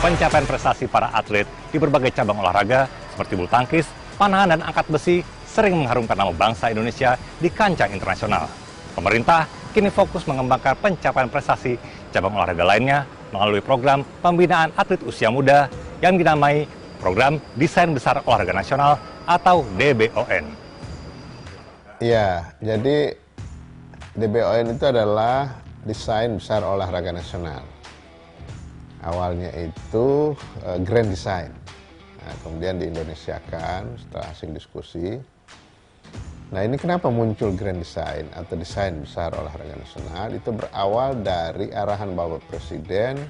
Pencapaian prestasi para atlet di berbagai cabang olahraga seperti bulu tangkis, panahan, dan angkat besi sering mengharumkan nama bangsa Indonesia di kancah internasional. Pemerintah kini fokus mengembangkan pencapaian prestasi cabang olahraga lainnya melalui program pembinaan atlet usia muda yang dinamai Program Desain Besar Olahraga Nasional atau DBON. Ya, jadi DBON itu adalah Desain Besar Olahraga Nasional. Awalnya itu Grand Design, nah, kemudian diindonesiakan setelah hasil diskusi. Nah, ini kenapa muncul Grand Design atau Desain Besar Olahraga Nasional? Itu berawal dari arahan Bapak Presiden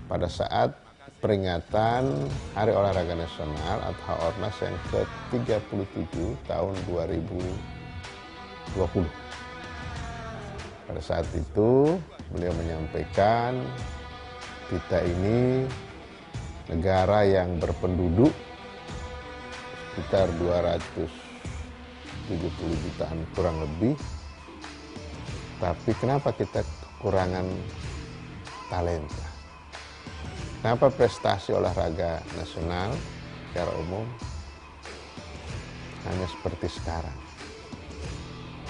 pada saat peringatan Hari Olahraga Nasional atau HORNAS yang ke-37 tahun 2020. Pada saat itu beliau menyampaikan kita ini negara yang berpenduduk sekitar 270 jutaan kurang lebih, tapi kenapa kita kekurangan talenta? Kenapa prestasi olahraga nasional secara umum hanya seperti sekarang?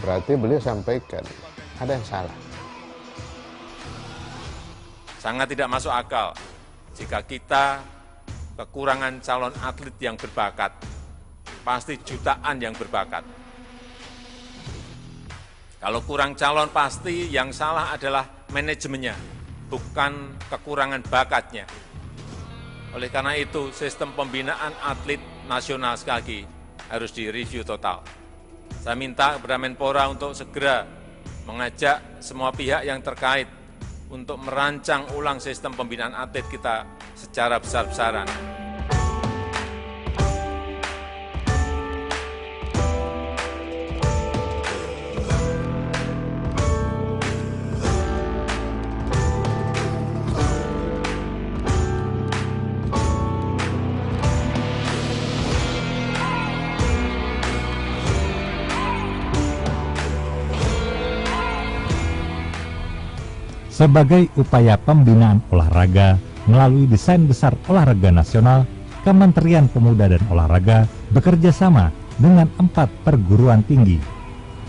Berarti beliau sampaikan ada yang salah. Sangat tidak masuk akal jika kita kekurangan calon atlet yang berbakat, pasti jutaan yang berbakat. Kalau kurang calon pasti yang salah adalah manajemennya, bukan kekurangan bakatnya. Oleh karena itu, sistem pembinaan atlet nasional sekali lagi harus direview total. Saya minta kepada Menpora untuk segera mengajak semua pihak yang terkait untuk merancang ulang sistem pembinaan atlet kita secara besar-besaran. Sebagai upaya pembinaan olahraga melalui Desain Besar Olahraga Nasional, Kementerian Pemuda dan Olahraga bekerja sama dengan 4 perguruan tinggi,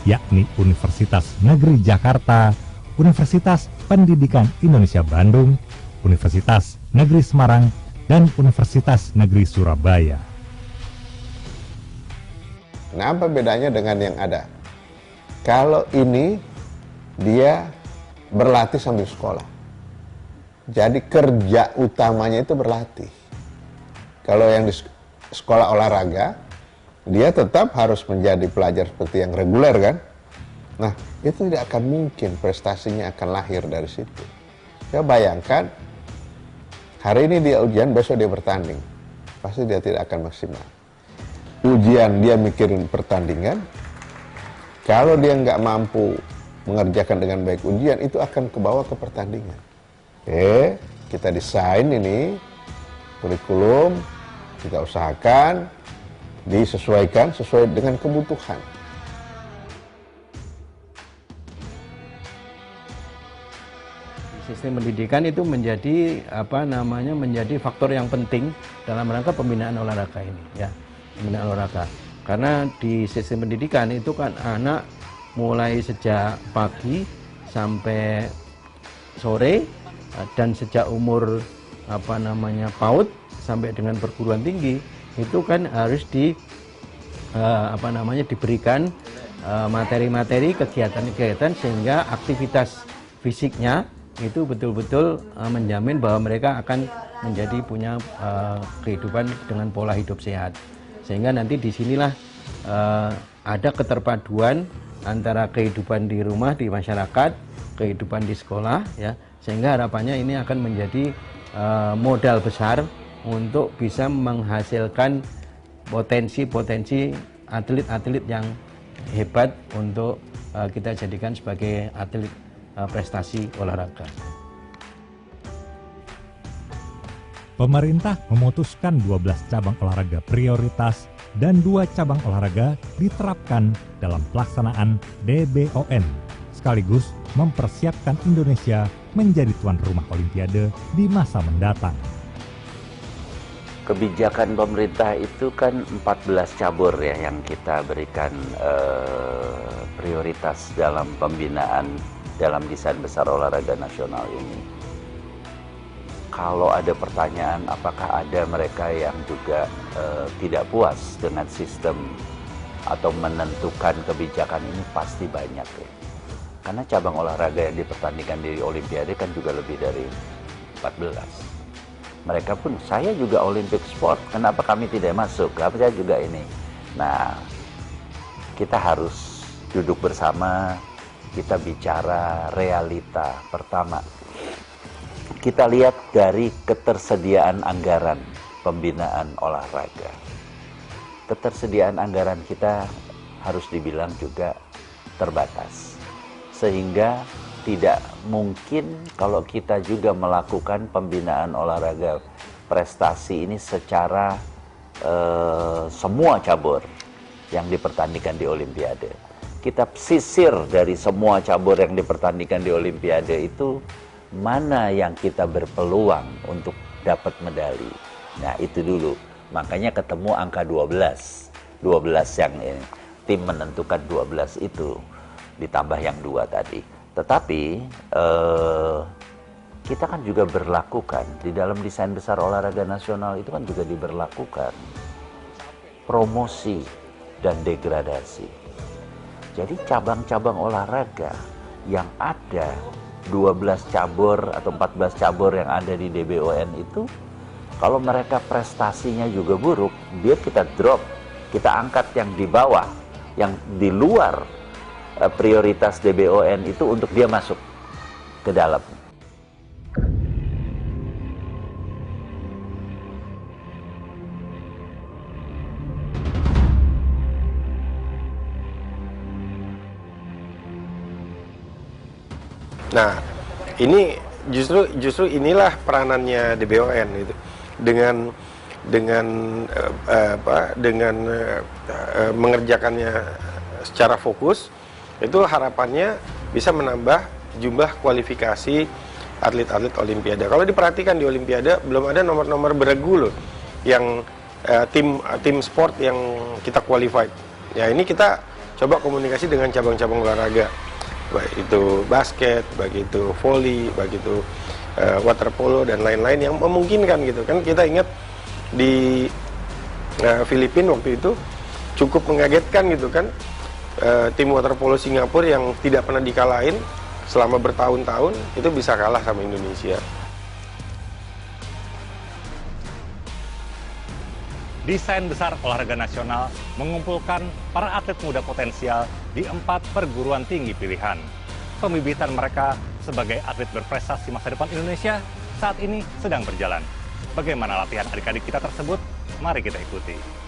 yakni Universitas Negeri Jakarta, Universitas Pendidikan Indonesia Bandung, Universitas Negeri Semarang, dan Universitas Negeri Surabaya. Kenapa bedanya dengan yang ada? Kalau ini dia berlatih sambil sekolah. Jadi kerja utamanya itu berlatih. Kalau yang di sekolah olahraga, dia tetap harus menjadi pelajar seperti yang reguler kan. Nah, itu tidak akan mungkin prestasinya akan lahir dari situ. Ya bayangkan, hari ini dia ujian, besok dia bertanding. Pasti dia tidak akan maksimal. Ujian dia mikirin pertandingan, kalau dia nggak mampu mengerjakan dengan baik ujian, itu akan kebawa ke pertandingan. Oke, kita desain ini kurikulum, kita usahakan disesuaikan sesuai dengan kebutuhan. Sistem pendidikan itu menjadi menjadi faktor yang penting dalam rangka pembinaan olahraga ini, ya, pembinaan olahraga. Karena di sistem pendidikan itu kan anak mulai sejak pagi sampai sore dan sejak umur PAUD sampai dengan perguruan tinggi itu kan harus diberikan materi-materi kegiatan-kegiatan sehingga aktivitas fisiknya itu betul-betul menjamin bahwa mereka akan punya kehidupan dengan pola hidup sehat, sehingga nanti disinilah ada keterpaduan antara kehidupan di rumah, di masyarakat, kehidupan di sekolah, ya, sehingga harapannya ini akan menjadi modal besar untuk bisa menghasilkan potensi-potensi atlet-atlet yang hebat untuk kita jadikan sebagai atlet prestasi olahraga. Pemerintah memutuskan 12 cabang olahraga prioritas dan 2 cabang olahraga diterapkan dalam pelaksanaan DBON, sekaligus mempersiapkan Indonesia menjadi tuan rumah Olimpiade di masa mendatang. Kebijakan pemerintah itu kan 14 cabur ya yang kita berikan prioritas dalam pembinaan dalam desain besar olahraga nasional ini. Kalau ada pertanyaan apakah ada mereka yang juga tidak puas dengan sistem atau menentukan kebijakan ini, pasti banyak ya. Karena cabang olahraga yang dipertandingkan di Olimpiade kan juga lebih dari 14. Mereka pun, saya juga Olympic sport, kenapa kami tidak masuk? Kenapa saya juga ini? Nah, kita harus duduk bersama, kita bicara realita. Pertama, kita lihat dari ketersediaan anggaran pembinaan olahraga. Ketersediaan anggaran kita harus dibilang juga terbatas. Sehingga tidak mungkin kalau kita juga melakukan pembinaan olahraga prestasi ini secara semua cabur yang dipertandingkan di Olimpiade. Kita sisir dari semua cabur yang dipertandingkan di Olimpiade itu, mana yang kita berpeluang untuk dapat medali. Nah itu dulu, makanya ketemu angka 12 yang ini. Tim menentukan 12 itu, ditambah yang 2 tadi. Tetapi kita kan juga berlakukan di dalam desain besar olahraga nasional itu kan juga diberlakukan promosi dan degradasi. Jadi cabang-cabang olahraga yang ada 12 cabur atau 14 cabur yang ada di DBON itu, kalau mereka prestasinya juga buruk, biar kita drop, kita angkat yang di bawah, yang di luar prioritas DBON itu untuk dia masuk ke dalam. Nah, ini justru inilah peranannya DBON itu. Dengan mengerjakannya secara fokus, itu harapannya bisa menambah jumlah kualifikasi atlet-atlet Olimpiade. Kalau diperhatikan di Olimpiade belum ada nomor-nomor beregu loh yang tim sport yang kita qualified. Ya ini kita coba komunikasi dengan cabang-cabang olahraga, baik itu basket, baik itu volley, baik itu water polo dan lain-lain yang memungkinkan gitu kan. Kita ingat di Filipina waktu itu cukup mengagetkan gitu kan. Tim water polo Singapura yang tidak pernah dikalahin selama bertahun-tahun itu bisa kalah sama Indonesia. Desain besar olahraga nasional mengumpulkan para atlet muda potensial di 4 perguruan tinggi pilihan. Pembibitan mereka sebagai atlet berprestasi masa depan Indonesia saat ini sedang berjalan. Bagaimana latihan adik-adik kita tersebut? Mari kita ikuti.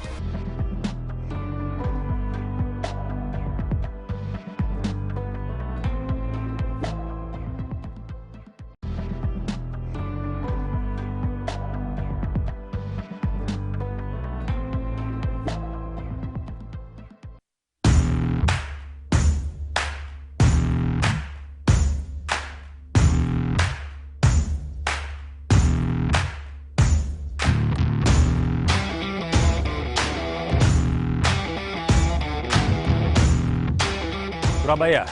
Surabaya,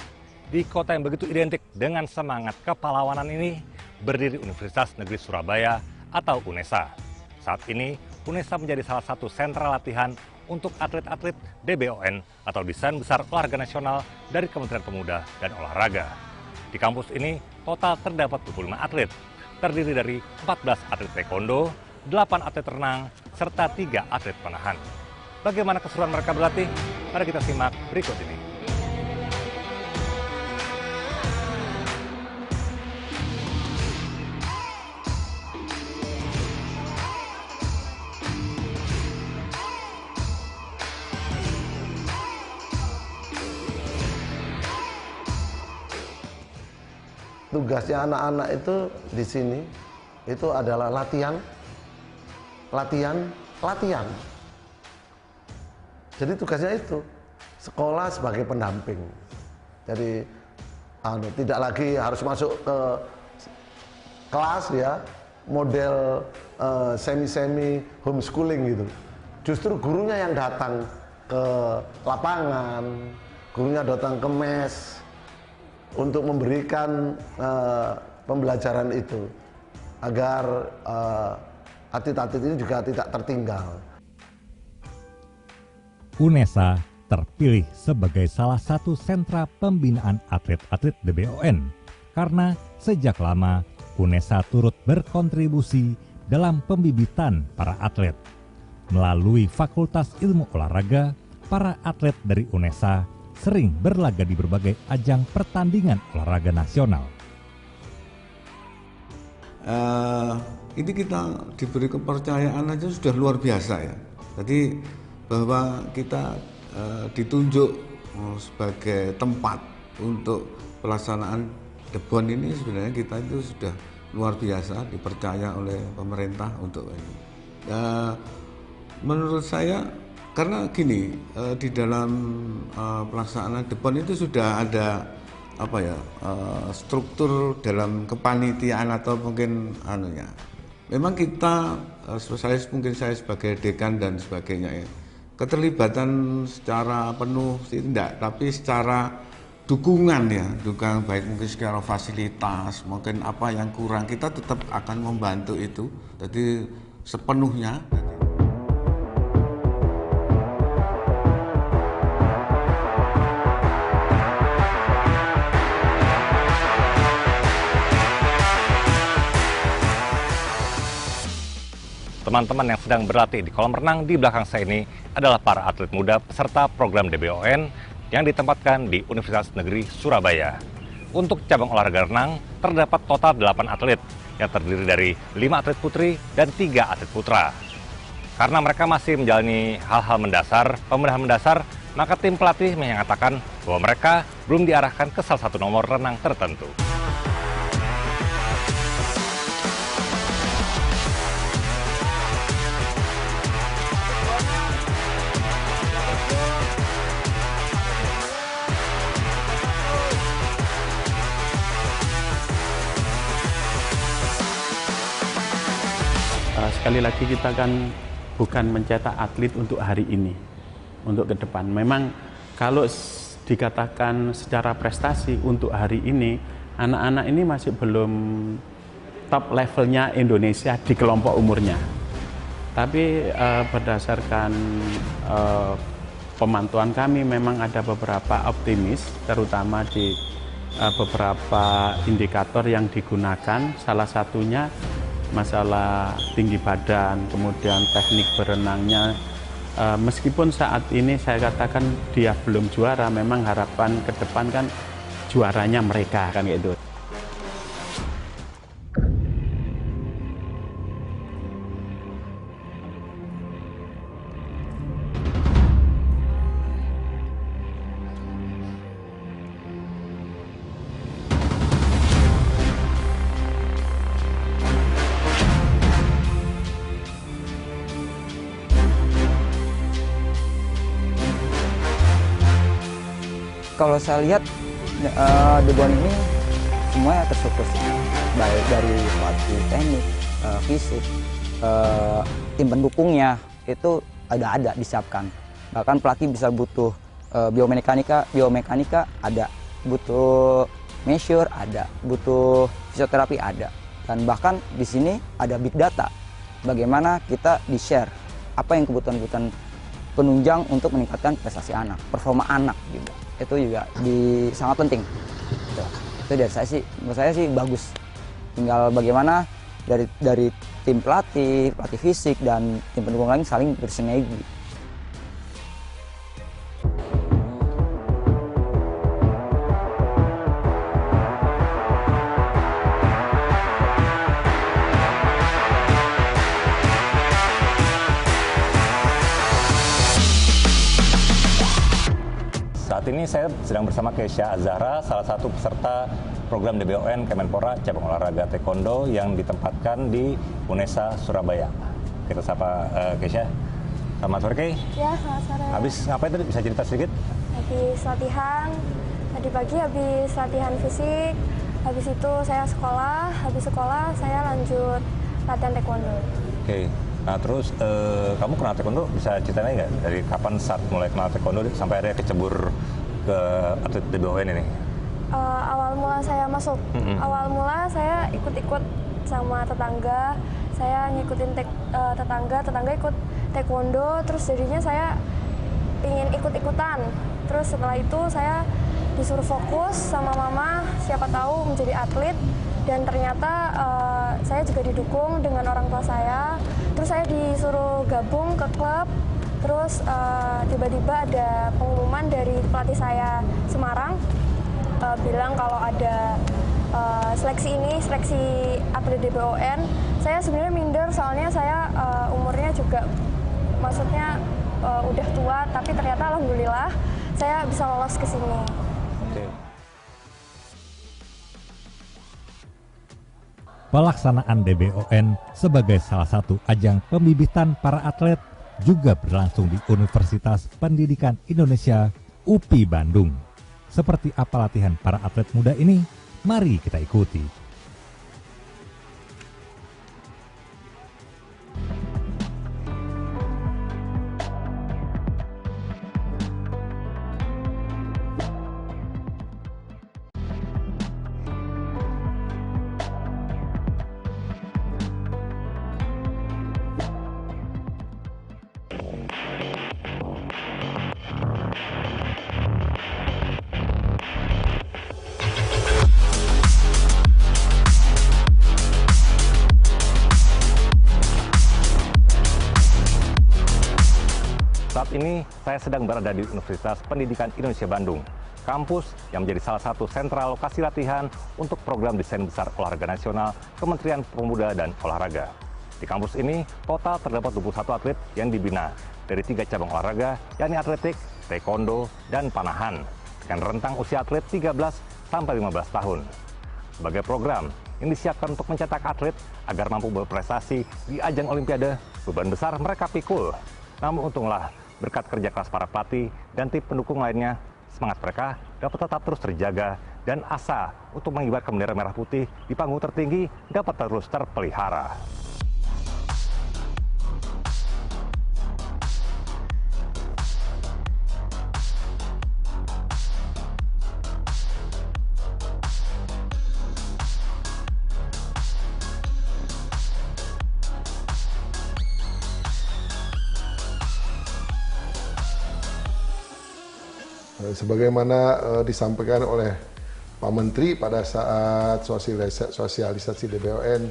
di kota yang begitu identik dengan semangat kepahlawanan ini, berdiri Universitas Negeri Surabaya atau UNESA. Saat ini, UNESA menjadi salah satu sentra latihan untuk atlet-atlet DBON atau Desain Besar Olahraga Nasional dari Kementerian Pemuda dan Olahraga. Di kampus ini, total terdapat 25 atlet, terdiri dari 14 atlet taekwondo, 8 atlet renang, serta 3 atlet panahan. Bagaimana keseruan mereka berlatih? Mari kita simak berikut ini. Tugasnya anak-anak itu di sini itu adalah latihan. Jadi tugasnya itu sekolah sebagai pendamping. Jadi tidak lagi harus masuk ke kelas ya, model semi-semi homeschooling gitu. Justru gurunya yang datang ke lapangan, gurunya datang ke mes untuk memberikan pembelajaran itu agar atlet-atlet ini juga tidak tertinggal. UNESA terpilih sebagai salah satu sentra pembinaan atlet-atlet DBON karena sejak lama UNESA turut berkontribusi dalam pembibitan para atlet. Melalui Fakultas Ilmu Olahraga, para atlet dari UNESA sering berlaga di berbagai ajang pertandingan olahraga nasional. Ini kita diberi kepercayaan aja sudah luar biasa ya. Jadi bahwa kita ditunjuk sebagai tempat untuk pelaksanaan DBON ini, sebenarnya kita itu sudah luar biasa dipercaya oleh pemerintah untuk ini. Menurut saya karena gini, di dalam pelaksanaan DBON itu sudah ada struktur dalam kepanitiaan atau mungkin memang kita mungkin saya sebagai dekan dan sebagainya ya, keterlibatan secara penuh tidak, tapi secara dukungan ya, dukungan baik mungkin secara fasilitas, mungkin apa yang kurang kita tetap akan membantu itu, jadi sepenuhnya. Teman-teman yang sedang berlatih di kolam renang di belakang saya ini adalah para atlet muda peserta program DBON yang ditempatkan di Universitas Negeri Surabaya. Untuk cabang olahraga renang, terdapat total 8 atlet yang terdiri dari 5 atlet putri dan 3 atlet putra. Karena mereka masih menjalani hal-hal mendasar, pembenahan mendasar, maka tim pelatih menyatakan bahwa mereka belum diarahkan ke salah satu nomor renang tertentu. Sekali lagi kita kan bukan mencetak atlet untuk hari ini, untuk ke depan. Memang kalau dikatakan secara prestasi untuk hari ini, anak-anak ini masih belum top levelnya Indonesia di kelompok umurnya. Tapi berdasarkan pemantauan kami memang ada beberapa optimis, terutama di beberapa indikator yang digunakan, salah satunya masalah tinggi badan, kemudian teknik berenangnya. Meskipun saat ini saya katakan dia belum juara, memang harapan ke depan kan juaranya mereka kan gitu. Kalau saya lihat DBON ini semuanya terstruktur, baik dari pelatih teknik, fisik, tim pendukungnya itu ada disiapkan. Bahkan pelatih bisa butuh biomekanika ada, butuh measure ada, butuh fisioterapi ada, dan bahkan di sini ada big data. Bagaimana kita di-share apa yang kebutuhan penunjang untuk meningkatkan prestasi anak, performa anak juga. Itu juga sangat penting. Itu dari saya sih, menurut saya sih bagus. Tinggal bagaimana dari tim pelatih fisik dan tim pendukung lain saling bersinergi. Saat ini saya sedang bersama Kesha Azahra, salah satu peserta program DBON Kemenpora cabang olahraga taekwondo yang ditempatkan di UNESA Surabaya. Kita sapa Kesha. Selamat sore, Kei. Ya, selamat sore. Habis ngapain tadi? Bisa cerita sedikit? Habis latihan, tadi pagi habis latihan fisik, habis itu saya sekolah, habis sekolah saya lanjut latihan taekwondo. Oke. Nah terus kamu kenal taekwondo, bisa ceritain nggak dari kapan start mulai kenal taekwondo sampai akhirnya kecebur ke atlet DBON ini? Awal mula saya masuk, awal mula saya ikut-ikut sama tetangga, saya ngikutin tetangga ikut taekwondo, terus jadinya saya ingin ikut-ikutan. Terus setelah itu saya disuruh fokus sama mama, siapa tahu menjadi atlet. Dan ternyata saya juga didukung dengan orang tua saya. Terus saya disuruh gabung ke klub. Terus tiba-tiba ada pengumuman dari pelatih saya Semarang, bilang kalau ada seleksi atlet DBON. Saya sebenarnya minder, soalnya saya umurnya juga, maksudnya udah tua, tapi ternyata alhamdulillah saya bisa lolos ke sini. Pelaksanaan DBON sebagai salah satu ajang pembibitan para atlet juga berlangsung di Universitas Pendidikan Indonesia UPI Bandung. Seperti apa latihan para atlet muda ini? Mari kita ikuti. Saat ini saya sedang berada di Universitas Pendidikan Indonesia Bandung, kampus yang menjadi salah satu sentra lokasi latihan untuk program desain besar olahraga nasional Kementerian Pemuda dan Olahraga. Di kampus ini total terdapat 21 atlet yang dibina dari 3 cabang olahraga, yakni atletik, taekwondo, dan panahan, dengan rentang usia atlet 13 sampai 15 tahun. Sebagai program yang disiapkan untuk mencetak atlet agar mampu berprestasi di ajang Olimpiade, beban besar mereka pikul. Namun untunglah, berkat kerja keras para pelatih dan tim pendukung lainnya, semangat mereka dapat tetap terus terjaga dan asa untuk mengibarkan bendera merah putih di panggung tertinggi dapat terus terpelihara. Sebagaimana disampaikan oleh Pak Menteri pada saat sosialisasi DBON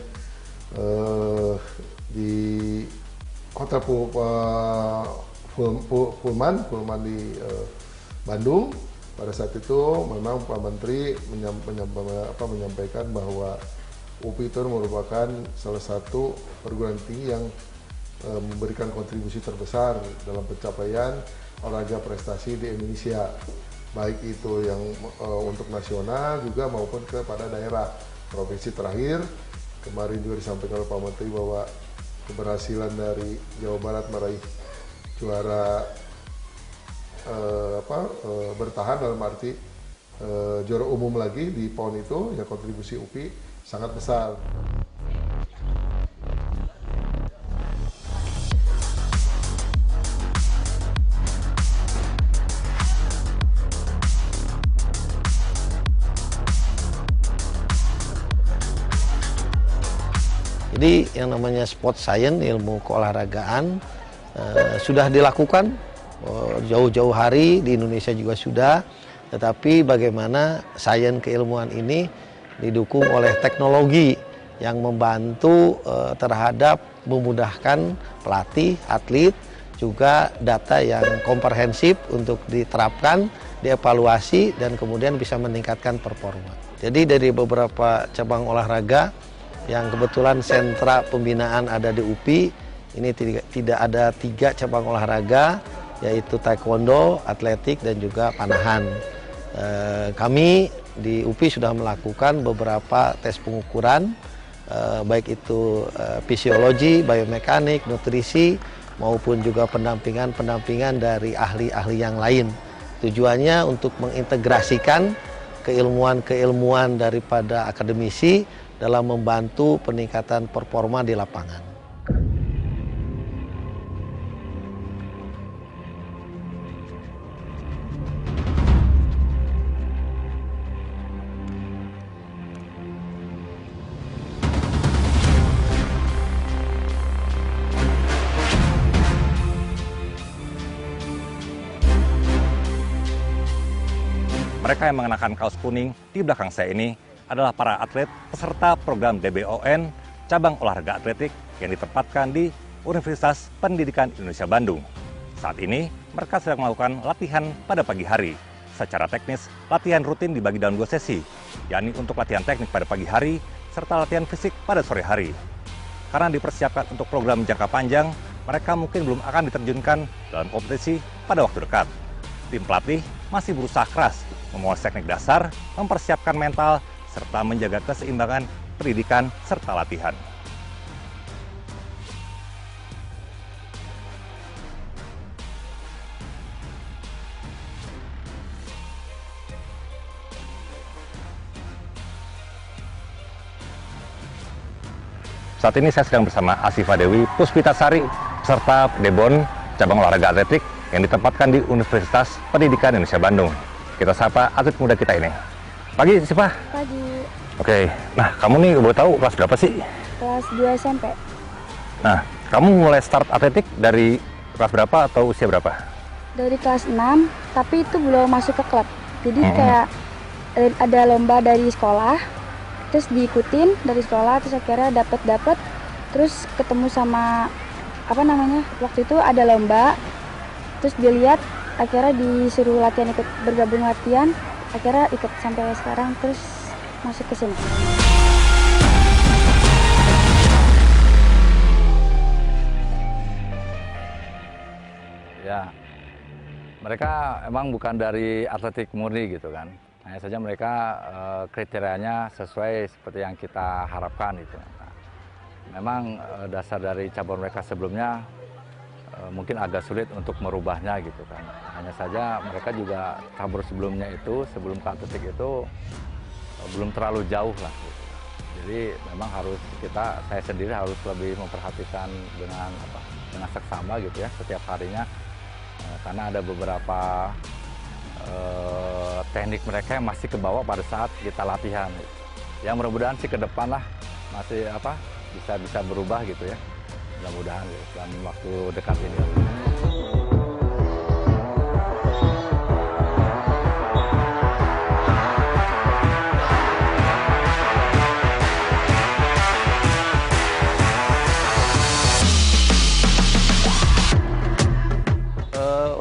di Hotel Pullman di Bandung. Pada saat itu memang Pak Menteri menyampaikan bahwa UPI itu merupakan salah satu perguruan tinggi yang memberikan kontribusi terbesar dalam pencapaian olahraga prestasi di Indonesia, baik itu yang untuk nasional juga maupun kepada daerah provinsi. Terakhir kemarin juga disampaikan oleh Pak Menteri bahwa keberhasilan dari Jawa Barat meraih juara bertahan dalam arti juara umum lagi di PON itu, ya kontribusi UPI sangat besar. Jadi yang namanya sport science, ilmu keolahragaan sudah dilakukan jauh-jauh hari di Indonesia juga sudah, tetapi bagaimana sains keilmuan ini didukung oleh teknologi yang membantu terhadap memudahkan pelatih, atlet, juga data yang komprehensif untuk diterapkan, dievaluasi, dan kemudian bisa meningkatkan performa. Jadi dari beberapa cabang olahraga yang kebetulan sentra pembinaan ada di UPI, ini tidak ada 3 cabang olahraga, yaitu taekwondo, atletik, dan juga panahan. Kami di UPI sudah melakukan beberapa tes pengukuran, baik itu fisiologi, biomekanik, nutrisi, maupun juga pendampingan dari ahli-ahli yang lain. Tujuannya untuk mengintegrasikan keilmuan-keilmuan daripada akademisi dalam membantu peningkatan performa di lapangan. Mereka yang mengenakan kaos kuning di belakang saya ini adalah para atlet peserta program DBON cabang olahraga atletik yang ditempatkan di Universitas Pendidikan Indonesia Bandung. Saat ini mereka sedang melakukan latihan pada pagi hari. Secara teknis, latihan rutin dibagi dalam 2 sesi, yakni untuk latihan teknik pada pagi hari serta latihan fisik pada sore hari. Karena dipersiapkan untuk program jangka panjang, mereka mungkin belum akan diterjunkan dalam kompetisi pada waktu dekat. Tim pelatih masih berusaha keras memoles teknik dasar, mempersiapkan mental, serta menjaga keseimbangan pendidikan serta latihan. Saat ini saya sedang bersama Asifa Dewi Puspitasari, peserta DBON cabang olahraga atletik yang ditempatkan di Universitas Pendidikan Indonesia Bandung. Kita sapa atlet muda kita ini. Pagi, Asifa. Pagi. Oke, nah kamu nih boleh tahu kelas berapa sih? Kelas 2 SMP. Nah, kamu mulai start atletik dari kelas berapa atau usia berapa? Dari kelas 6, tapi itu belum masuk ke klub. Jadi kayak ada lomba dari sekolah, terus diikutin dari sekolah, terus akhirnya dapet, terus ketemu sama waktu itu ada lomba, terus dilihat, akhirnya disuruh latihan, ikut bergabung latihan, akhirnya ikut sampai sekarang, terus masuk ke sini. Ya, mereka emang bukan dari atletik murni gitu kan. Hanya saja mereka kriterianya sesuai seperti yang kita harapkan gitu. Nah, memang dasar dari cabur mereka sebelumnya mungkin agak sulit untuk merubahnya gitu kan. Hanya saja mereka juga cabur sebelumnya itu, sebelum ke atletik itu belum terlalu jauh lah gitu. Jadi memang saya sendiri harus lebih memperhatikan dengan seksama gitu ya setiap harinya. Karena ada beberapa teknik mereka yang masih kebawa pada saat kita latihan. Yang mudah-mudahan sih ke depan lah masih bisa berubah gitu ya. Mudah-mudahan dalam waktu dekat ini.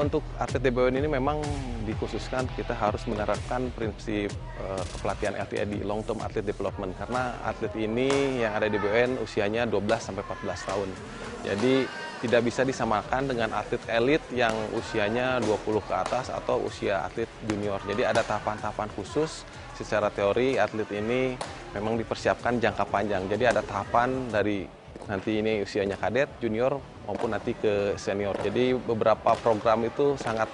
Untuk atlet DBON ini memang dikhususkan kita harus menerapkan prinsip kepelatihan LTD, Long Term Athlete Development, karena atlet ini yang ada di DBON usianya 12-14 tahun. Jadi tidak bisa disamakan dengan atlet elit yang usianya 20 ke atas atau usia atlet junior. Jadi ada tahapan-tahapan khusus. Secara teori atlet ini memang dipersiapkan jangka panjang. Jadi ada tahapan dari nanti ini usianya kadet, junior, maupun nanti ke senior. Jadi beberapa program itu sangat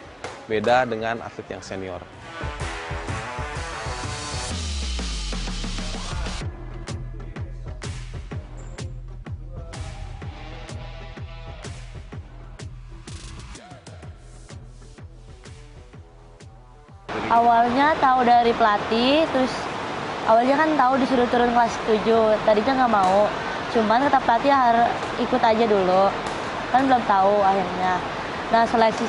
beda dengan atlet yang senior. Awalnya tahu dari pelatih, terus awalnya kan tahu disuruh turun kelas 7, tadinya nggak mau. Cuman kata pelatih harus ikut aja dulu, kan belum tahu akhirnya. Nah seleksi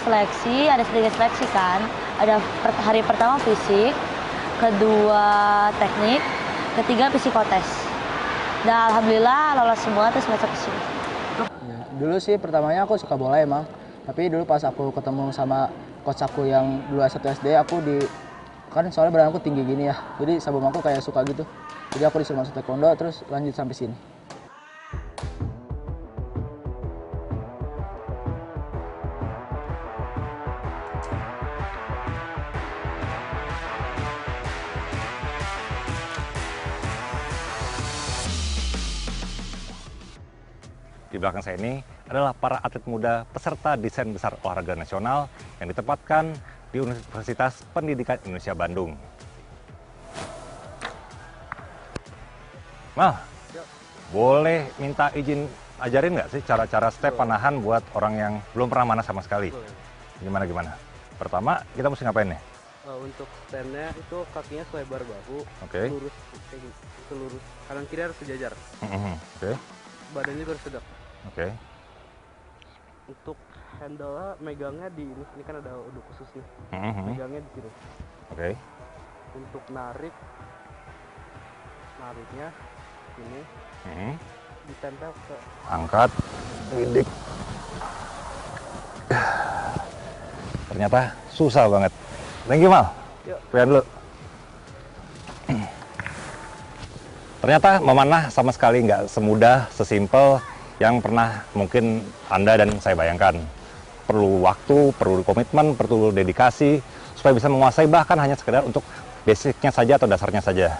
ada sedikit seleksi kan, ada hari pertama fisik, kedua teknik, ketiga psikotes. Dan alhamdulillah lolos semua terus masuk ke sini. Ya, dulu sih pertamanya aku suka bola emang, tapi dulu pas aku ketemu sama coach aku yang dulu S1 SD, kan soalnya badan aku tinggi gini ya, jadi sabun aku kayak suka gitu. Jadi aku disuruh masuk taekwondo terus lanjut sampai sini. Di belakang saya ini adalah para atlet muda peserta desain besar olahraga nasional yang ditempatkan di Universitas Pendidikan Indonesia Bandung. Mal, boleh minta izin ajarin nggak sih cara-cara step panahan buat orang yang belum pernah manah sama sekali? Gimana? Pertama, kita mesti ngapain nih? Untuk standnya itu kakinya selebar bahu, lurus, lurus, kanan kiri harus sejajar. Badannya harus tegak. Untuk handle megangnya di ini kan ada uduk khusus nih. Megangnya di sini. Untuk nariknya ini ditempel ke angkat, bidik. Ternyata susah banget. Thank you, Mal. Lihat dulu. Ternyata memanah sama sekali nggak semudah, sesimpel yang pernah mungkin Anda dan saya bayangkan. Perlu waktu, perlu komitmen, perlu dedikasi, supaya bisa menguasai bahkan hanya sekedar untuk basicnya saja atau dasarnya saja.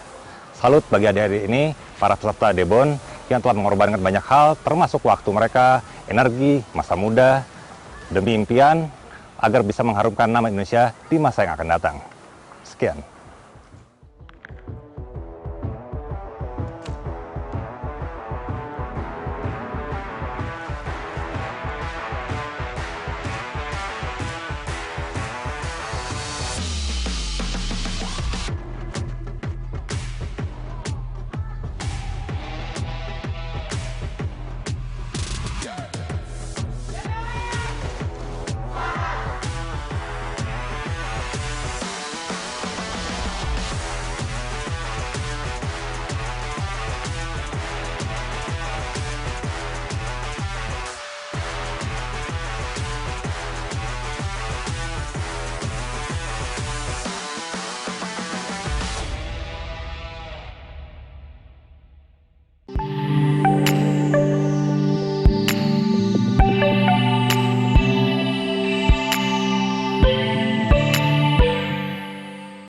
Salut bagi adik-adik ini, para peserta Debon yang telah mengorbankan banyak hal, termasuk waktu mereka, energi, masa muda, demi impian, agar bisa mengharumkan nama Indonesia di masa yang akan datang. Sekian.